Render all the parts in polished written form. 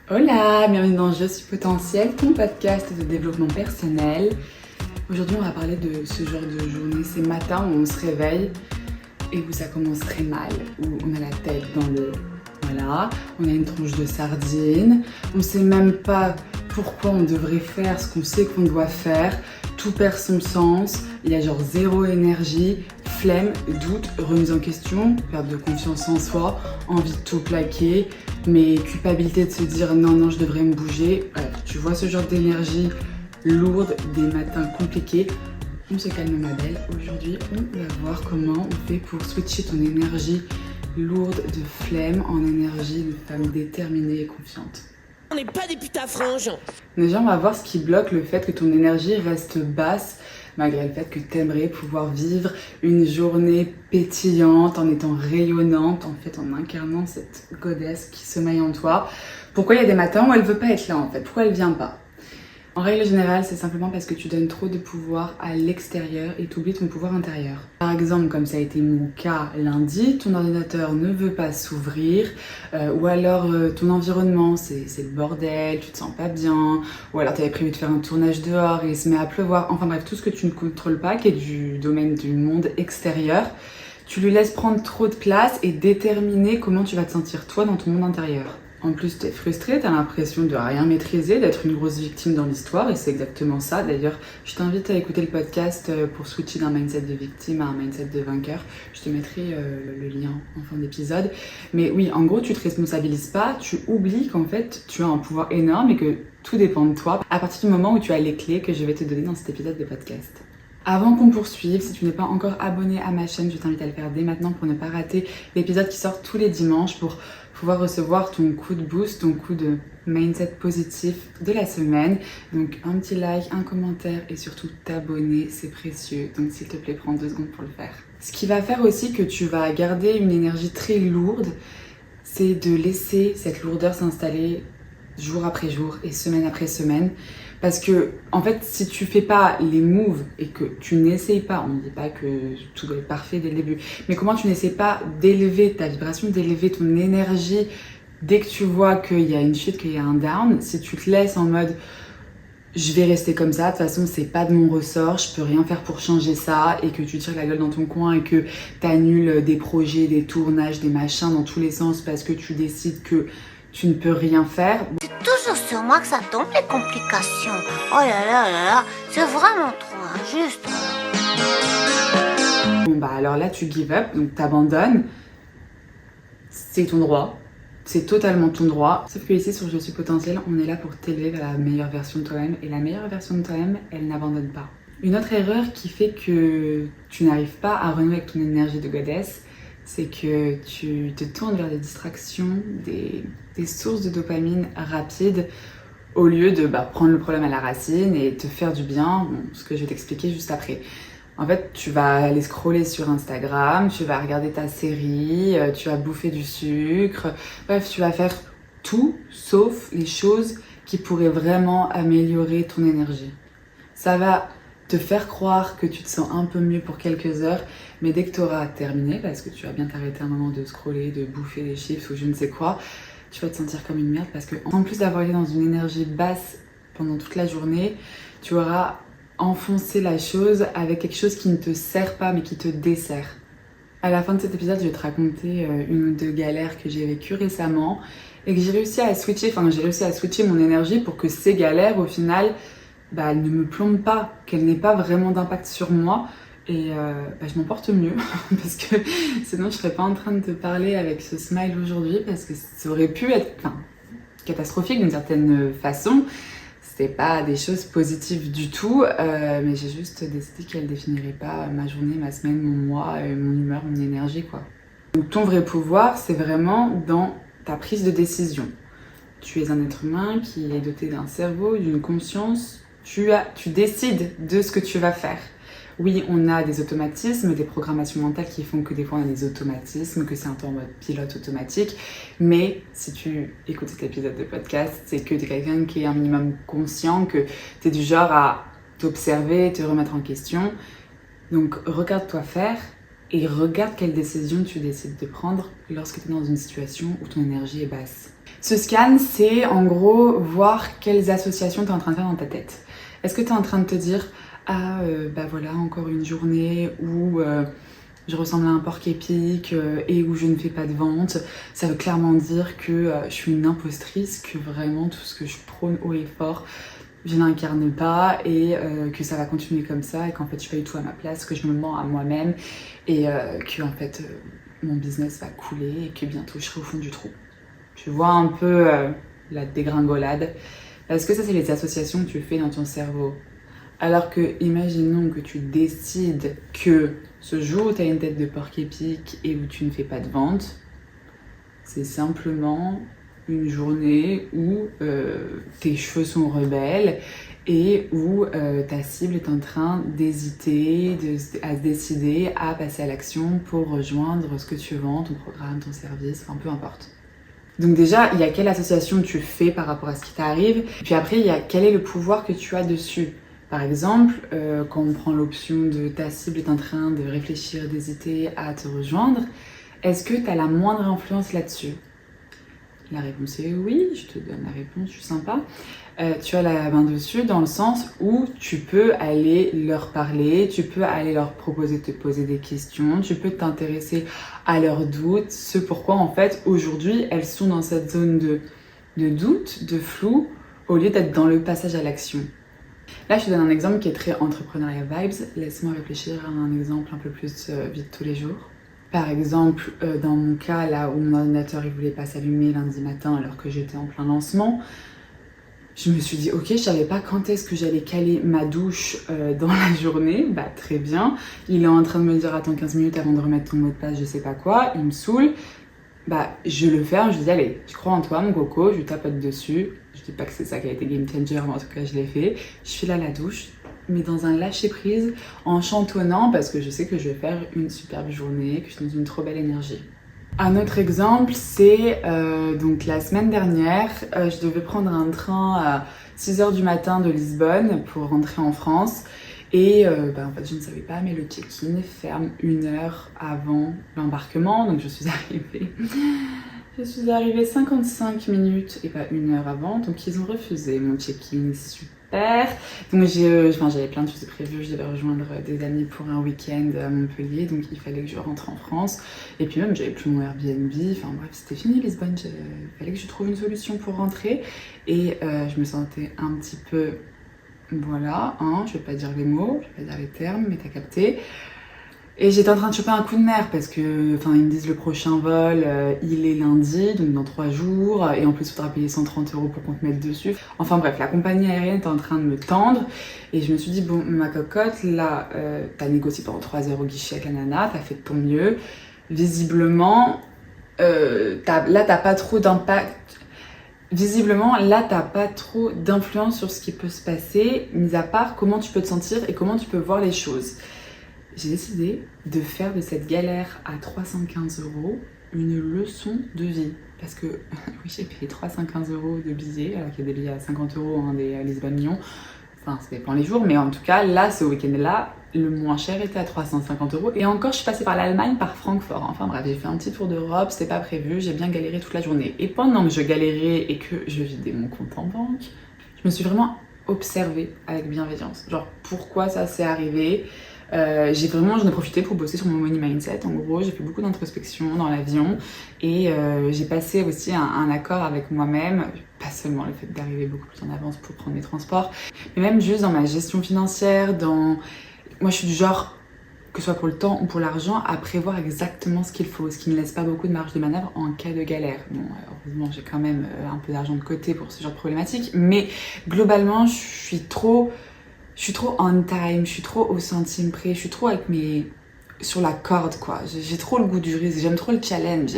Hola, bienvenue dans Je suis potentiel, ton podcast de développement personnel. Aujourd'hui, on va parler de ce genre de journée, ces matins où on se réveille et où ça commence très mal, où on a la tête dans le... Voilà, on a une tronche de sardine, on sait même pas pourquoi on devrait faire ce qu'on sait qu'on doit faire, tout perd son sens, il y a genre zéro énergie, flemme, doute, remise en question, perte de confiance en soi, envie de tout plaquer, mais culpabilité de se dire non, je devrais me bouger. Tu vois ce genre d'énergie lourde, des matins compliqués. On se calme ma belle. Aujourd'hui, on va voir comment on fait pour switcher ton énergie lourde de flemme en énergie de femme déterminée et confiante. On n'est pas des putains franges. Déjà, on va voir ce qui bloque le fait que ton énergie reste basse malgré le fait que tu aimerais pouvoir vivre une journée pétillante en étant rayonnante, en fait en incarnant cette goddess qui sommeille en toi. Pourquoi il y a des matins où elle veut pas être là en fait? Pourquoi elle vient pas? En règle générale, c'est simplement parce que tu donnes trop de pouvoir à l'extérieur et tu oublies ton pouvoir intérieur. Par exemple, comme ça a été mon cas lundi, ton ordinateur ne veut pas s'ouvrir, ou alors ton environnement, c'est le bordel, tu te sens pas bien, ou alors tu avais prévu de faire un tournage dehors et il se met à pleuvoir. Enfin bref, tout ce que tu ne contrôles pas, qui est du domaine du monde extérieur, tu lui laisses prendre trop de place et déterminer comment tu vas te sentir toi dans ton monde intérieur. En plus, t'es frustrée, t'as l'impression de rien maîtriser, d'être une grosse victime dans l'histoire, et c'est exactement ça. D'ailleurs, je t'invite à écouter le podcast pour switcher d'un mindset de victime à un mindset de vainqueur. Je te mettrai le lien en fin d'épisode. Mais oui, en gros, tu te responsabilises pas, tu oublies qu'en fait, tu as un pouvoir énorme et que tout dépend de toi à partir du moment où tu as les clés que je vais te donner dans cet épisode de podcast. Avant qu'on poursuive, si tu n'es pas encore abonné à ma chaîne, je t'invite à le faire dès maintenant pour ne pas rater l'épisode qui sort tous les dimanches pour pouvoir recevoir ton coup de boost, ton coup de mindset positif de la semaine. Donc un petit like, un commentaire et surtout t'abonner, c'est précieux. Donc s'il te plaît, prends 2 secondes pour le faire. Ce qui va faire aussi que tu vas garder une énergie très lourde, c'est de laisser cette lourdeur s'installer jour après jour et semaine après semaine. Parce que, en fait, si tu fais pas les moves et que tu n'essayes pas, on ne dit pas que tout doit être parfait dès le début, mais comment tu n'essaies pas d'élever ta vibration, d'élever ton énergie dès que tu vois qu'il y a une chute, qu'il y a un down, si tu te laisses en mode je vais rester comme ça, de toute façon c'est pas de mon ressort, je peux rien faire pour changer ça, et que tu tires la gueule dans ton coin et que t'annules des projets, des tournages, des machins dans tous les sens parce que tu décides que tu ne peux rien faire. C'est toujours sur moi que ça tombe les complications. Oh là, c'est vraiment trop injuste. Bon bah alors là tu give up, donc t'abandonnes, c'est ton droit, c'est totalement ton droit. Sauf que ici sur Je suis potentiel, on est là pour t'élever vers la meilleure version de toi-même, et la meilleure version de toi-même, elle n'abandonne pas. Une autre erreur qui fait que tu n'arrives pas à renouer avec ton énergie de goddess, c'est que tu te tournes vers des distractions, des sources de dopamine rapides, au lieu de prendre le problème à la racine et te faire du bien, ce que je vais t'expliquer juste après. En fait, tu vas aller scroller sur Instagram, tu vas regarder ta série, tu vas bouffer du sucre, bref, tu vas faire tout sauf les choses qui pourraient vraiment améliorer ton énergie. Ça va te faire croire que tu te sens un peu mieux pour quelques heures, mais dès que tu auras terminé, parce que tu vas bien t'arrêter un moment de scroller, de bouffer des chips ou je ne sais quoi, tu vas te sentir comme une merde parce que en plus d'avoir été dans une énergie basse pendant toute la journée, tu auras enfoncé la chose avec quelque chose qui ne te sert pas mais qui te dessert. À la fin de cet épisode, je vais te raconter une ou 2 galères que j'ai vécues récemment et que j'ai réussi à switcher mon énergie pour que ces galères, au final, elles ne me plombent pas, qu'elles n'aient pas vraiment d'impact sur moi. Et je m'en porte mieux parce que sinon je serais pas en train de te parler avec ce smile aujourd'hui parce que ça aurait pu être catastrophique d'une certaine façon. C'était pas des choses positives du tout, mais j'ai juste décidé qu'elles définiraient pas ma journée, ma semaine, mon mois, mon humeur, mon énergie quoi. Donc ton vrai pouvoir, c'est vraiment dans ta prise de décision. Tu es un être humain qui est doté d'un cerveau, d'une conscience. Tu décides de ce que tu vas faire. Oui, on a des automatismes, des programmations mentales qui font que des fois on a des automatismes, que c'est un peu en mode pilote automatique. Mais si tu écoutes cet épisode de podcast, c'est que tu es quelqu'un qui est un minimum conscient, que tu es du genre à t'observer, te remettre en question. Donc regarde-toi faire et regarde quelle décision tu décides de prendre lorsque tu es dans une situation où ton énergie est basse. Ce scan, c'est en gros voir quelles associations tu es en train de faire dans ta tête. Est-ce que tu es en train de te dire « Ah, bah voilà, encore une journée où je ressemble à un porc-épic et où je ne fais pas de vente », ça veut clairement dire que je suis une impostrice, que vraiment tout ce que je prône haut et fort, je n'incarne pas et que ça va continuer comme ça et qu'en fait je fais tout à ma place, que je me mens à moi-même et que en fait mon business va couler et que bientôt je serai au fond du trou. Tu vois un peu la dégringolade, parce que ça c'est les associations que tu fais dans ton cerveau. Alors que imaginons que tu décides que ce jour où tu as une tête de porc-épic et où tu ne fais pas de vente, c'est simplement une journée où tes cheveux sont rebelles et où ta cible est en train d'hésiter, à se décider à passer à l'action pour rejoindre ce que tu vends, ton programme, ton service, enfin peu importe. Donc déjà, il y a quelle association tu fais par rapport à ce qui t'arrive, puis après, il y a quel est le pouvoir que tu as dessus. Par exemple, quand on prend l'option de ta cible est en train de réfléchir, d'hésiter à te rejoindre, est-ce que tu as la moindre influence là-dessus ? La réponse est oui, je te donne la réponse, je suis sympa. Tu as la main dessus dans le sens où tu peux aller leur parler, tu peux aller leur proposer de te poser des questions, tu peux t'intéresser à leurs doutes, ce pourquoi en fait aujourd'hui elles sont dans cette zone de doute, de flou, au lieu d'être dans le passage à l'action. Là, je te donne un exemple qui est très entrepreneurial vibes. Laisse-moi réfléchir à un exemple un peu plus vite tous les jours. Par exemple, dans mon cas, là où mon ordinateur il voulait pas s'allumer lundi matin alors que j'étais en plein lancement, je me suis dit, ok, je savais pas quand est-ce que j'allais caler ma douche dans la journée. Bah très bien. Il est en train de me dire, attends 15 minutes avant de remettre ton mot de passe, je sais pas quoi. Il me saoule. Bah je le ferme, je dis, allez, je crois en toi mon coco, je tapote dessus. Je dis pas que c'est ça qui a été game changer, mais en tout cas je l'ai fait. Je suis là à la douche, mais dans un lâcher prise, en chantonnant parce que je sais que je vais faire une superbe journée, que je suis dans une trop belle énergie. Un autre exemple, c'est donc la semaine dernière, je devais prendre un train à 6h du matin de Lisbonne pour rentrer en France. Et en fait, je ne savais pas, mais le check-in ferme 1 heure avant l'embarquement. Donc je suis arrivée 55 minutes et pas 1 heure avant. Donc ils ont refusé mon check-in, super. Donc j'avais plein de choses prévues. Je devais rejoindre des amis pour un week-end à Montpellier. Donc il fallait que je rentre en France. Et puis même, j'avais plus mon Airbnb. Enfin bref, c'était fini Lisbonne. Il fallait que je trouve une solution pour rentrer. Et je me sentais un petit peu... Voilà, hein, je vais pas dire les mots, je vais pas dire les termes, mais t'as capté. Et j'étais en train de choper un coup de nerf parce que, ils me disent le prochain vol, il est lundi, donc dans 3 jours, et en plus il faudra payer 130 € pour qu'on te mette dessus. Enfin bref, la compagnie aérienne était en train de me tendre, et je me suis dit, bon, ma cocotte, là, t'as négocié pendant 3 heures au guichet avec la nana, t'as fait de ton mieux. Visiblement, t'as pas trop d'impact. Visiblement, là, t'as pas trop d'influence sur ce qui peut se passer, mis à part comment tu peux te sentir et comment tu peux voir les choses. J'ai décidé de faire de cette galère à 315 € une leçon de vie. Parce que, oui, j'ai payé 315 € de billets, alors qu'il y a des billets à 50 €, des Lisbonne-Lyon. Enfin, ça dépend les jours, mais en tout cas, là, ce week-end-là, le moins cher était à 350 €. Et encore, je suis passée par l'Allemagne, par Francfort. Enfin bref, j'ai fait un petit tour d'Europe, c'était pas prévu, j'ai bien galéré toute la journée. Et pendant que je galérais et que je vidais mon compte en banque, je me suis vraiment observée avec bienveillance. Genre, pourquoi ça s'est arrivé ? J'en ai profité pour bosser sur mon money mindset. En gros, j'ai fait beaucoup d'introspection dans l'avion et j'ai passé aussi un accord avec moi-même, pas seulement le fait d'arriver beaucoup plus en avance pour prendre mes transports, mais même juste dans ma gestion financière, moi je suis du genre, que ce soit pour le temps ou pour l'argent, à prévoir exactement ce qu'il faut, ce qui ne laisse pas beaucoup de marge de manœuvre en cas de galère. Bon, heureusement j'ai quand même un peu d'argent de côté pour ce genre de problématique, mais globalement je suis trop on time, je suis trop au centime près, je suis trop sur la corde quoi. J'ai trop le goût du risque, j'aime trop le challenge.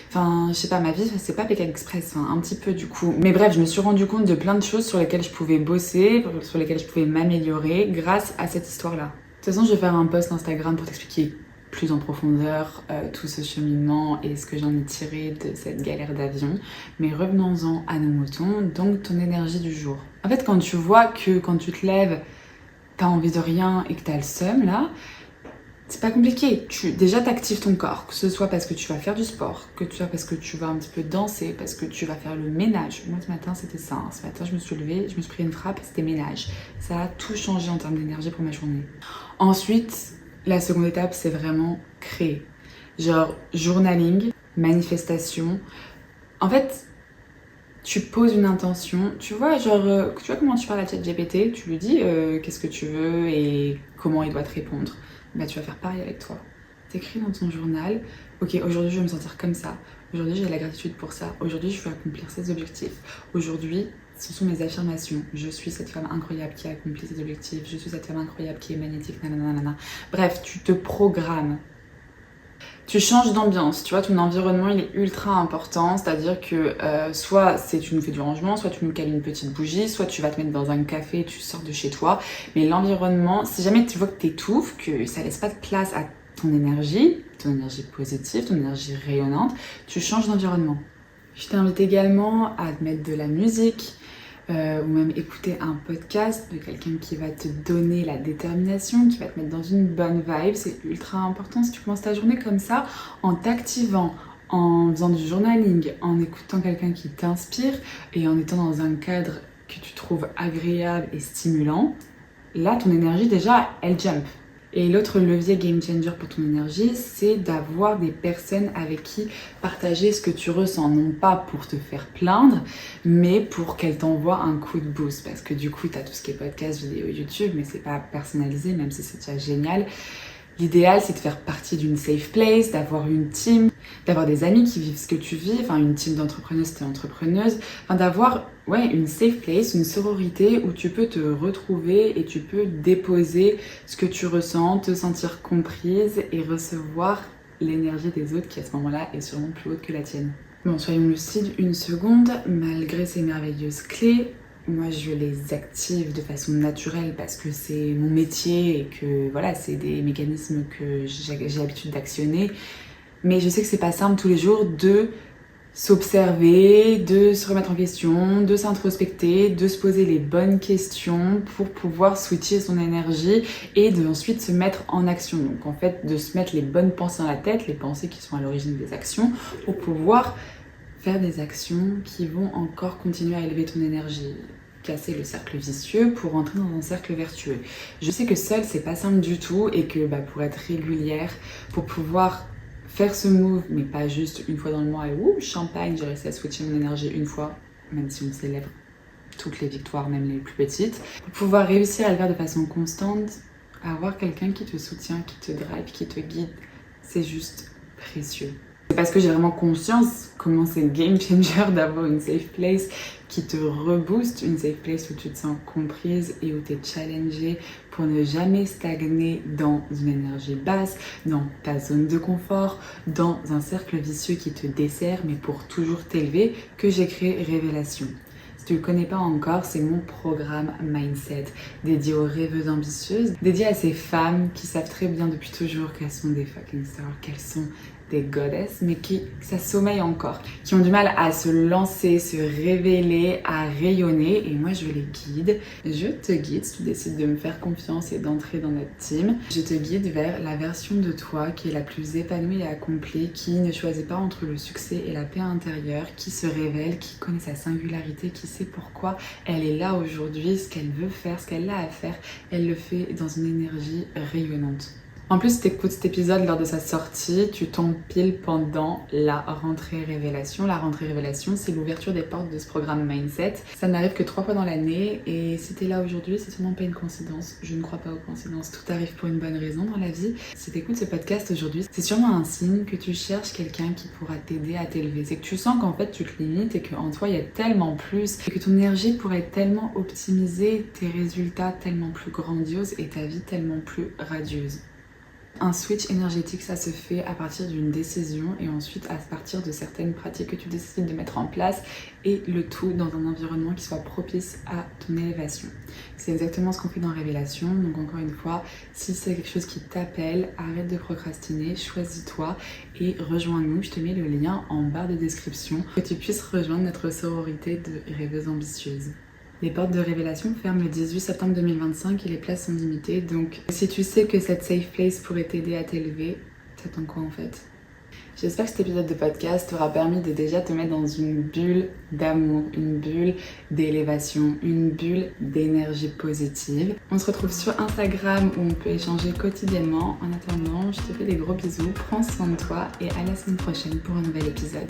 Enfin, je sais pas, ma vie c'est pas Pékin Express, un petit peu du coup. Mais bref, je me suis rendu compte de plein de choses sur lesquelles je pouvais bosser, sur lesquelles je pouvais m'améliorer grâce à cette histoire-là. De toute façon, je vais faire un post Instagram pour t'expliquer plus en profondeur tout ce cheminement et ce que j'en ai tiré de cette galère d'avion. Mais revenons-en à nos moutons, donc ton énergie du jour. En fait, quand tu vois que quand tu te lèves, t'as envie de rien et que t'as le seum là, C'est pas compliqué, déjà t'actives ton corps, que ce soit parce que tu vas faire du sport, que ce soit parce que tu vas un petit peu danser, parce que tu vas faire le ménage. Moi ce matin c'était ça, ce matin je me suis levée, je me suis pris une frappe, c'était ménage. Ça a tout changé en termes d'énergie pour ma journée. Ensuite, la seconde étape c'est vraiment créer. Genre journaling, manifestation. En fait, tu poses une intention, tu vois comment tu parles à ChatGPT, tu lui dis qu'est-ce que tu veux et comment il doit te répondre. Bah, tu vas faire pareil avec toi. T'écris dans ton journal, ok, aujourd'hui je vais me sentir comme ça, aujourd'hui j'ai de la gratitude pour ça, aujourd'hui je veux accomplir ces objectifs, aujourd'hui ce sont mes affirmations, je suis cette femme incroyable qui a accompli ses objectifs, je suis cette femme incroyable qui est magnétique, nanana. Bref, tu te programmes. Tu changes d'ambiance, tu vois, ton environnement il est ultra important, c'est-à-dire que soit tu nous fais du rangement, soit tu nous cales une petite bougie, soit tu vas te mettre dans un café et tu sors de chez toi, mais l'environnement, si jamais tu vois que t'étouffes, que ça laisse pas de place à ton énergie positive, ton énergie rayonnante, tu changes d'environnement. Je t'invite également à te mettre de la musique, ou même écouter un podcast de quelqu'un qui va te donner la détermination, qui va te mettre dans une bonne vibe. C'est ultra important si tu commences ta journée comme ça, en t'activant, en faisant du journaling, en écoutant quelqu'un qui t'inspire et en étant dans un cadre que tu trouves agréable et stimulant. Là, ton énergie déjà, elle jump. Et l'autre levier game changer pour ton énergie, c'est d'avoir des personnes avec qui partager ce que tu ressens. Non pas pour te faire plaindre, mais pour qu'elles t'envoient un coup de boost. Parce que du coup, tu as tout ce qui est podcast, vidéo, YouTube, mais c'est pas personnalisé, même si c'est déjà génial. L'idéal, c'est de faire partie d'une safe place, d'avoir une team, d'avoir des amis qui vivent ce que tu vis, enfin une team d'entrepreneuses, t'es entrepreneuse, enfin d'avoir une safe place, une sororité où tu peux te retrouver et tu peux déposer ce que tu ressens, te sentir comprise et recevoir l'énergie des autres qui à ce moment-là est sûrement plus haute que la tienne. Bon, soyons lucides une seconde, malgré ces merveilleuses clés, moi je les active de façon naturelle parce que c'est mon métier et que voilà, c'est des mécanismes que j'ai l'habitude d'actionner. Mais je sais que c'est pas simple tous les jours de s'observer, de se remettre en question, de s'introspecter, de se poser les bonnes questions pour pouvoir switcher son énergie et de ensuite se mettre en action. Donc en fait, de se mettre les bonnes pensées dans la tête, les pensées qui sont à l'origine des actions, pour pouvoir faire des actions qui vont encore continuer à élever ton énergie, casser le cercle vicieux pour entrer dans un cercle vertueux. Je sais que seule c'est pas simple du tout et que pour être régulière, pour pouvoir faire ce move, mais pas juste une fois dans le mois et champagne, j'ai réussi à switcher mon énergie une fois, même si on célèbre toutes les victoires, même les plus petites, pour pouvoir réussir à le faire de façon constante, avoir quelqu'un qui te soutient, qui te drive, qui te guide, c'est juste précieux. C'est parce que j'ai vraiment conscience comment c'est game changer d'avoir une safe place qui te rebooste, une safe place où tu te sens comprise et où tu es challengée pour ne jamais stagner dans une énergie basse, dans ta zone de confort, dans un cercle vicieux qui te dessert, mais pour toujours t'élever, que j'ai créé Révélation. Si tu ne le connais pas encore, c'est mon programme Mindset, dédié aux rêveuses ambitieuses, dédié à ces femmes qui savent très bien depuis toujours qu'elles sont des fucking stars, qu'elles sont des goddesses, mais qui s'assommeillent encore, qui ont du mal à se lancer, se révéler, à rayonner, et moi je les guide. Je te guide, si tu décides de me faire confiance et d'entrer dans notre team, je te guide vers la version de toi qui est la plus épanouie et accomplie, qui ne choisit pas entre le succès et la paix intérieure, qui se révèle, qui connaît sa singularité, qui sait pourquoi elle est là aujourd'hui, ce qu'elle veut faire, ce qu'elle a à faire, elle le fait dans une énergie rayonnante. En plus, si tu écoutes cet épisode lors de sa sortie, tu tombes pile pendant la rentrée révélation. La rentrée révélation, c'est l'ouverture des portes de ce programme Mindset. Ça n'arrive que 3 fois dans l'année et si t'es là aujourd'hui, c'est sûrement pas une coïncidence. Je ne crois pas aux coïncidences. Tout arrive pour une bonne raison dans la vie. Si t'écoutes ce podcast aujourd'hui, c'est sûrement un signe que tu cherches quelqu'un qui pourra t'aider à t'élever. C'est que tu sens qu'en fait, tu te limites et qu'en toi, il y a tellement plus et que ton énergie pourrait être tellement optimisée, tes résultats tellement plus grandioses et ta vie tellement plus radieuse. Un switch énergétique, ça se fait à partir d'une décision et ensuite à partir de certaines pratiques que tu décides de mettre en place et le tout dans un environnement qui soit propice à ton élévation. C'est exactement ce qu'on fait dans Révélation, donc encore une fois, si c'est quelque chose qui t'appelle, arrête de procrastiner, choisis-toi et rejoins-nous. Je te mets le lien en barre de description pour que tu puisses rejoindre notre sororité de rêveuses ambitieuses. Les portes de révélation ferment le 18 septembre 2025 et les places sont limitées. Donc si tu sais que cette safe place pourrait t'aider à t'élever, t'attends quoi en fait? J'espère que cet épisode de podcast t'aura permis de déjà te mettre dans une bulle d'amour, une bulle d'élévation, une bulle d'énergie positive. On se retrouve sur Instagram où on peut échanger quotidiennement. En attendant, je te fais des gros bisous, prends soin de toi et à la semaine prochaine pour un nouvel épisode.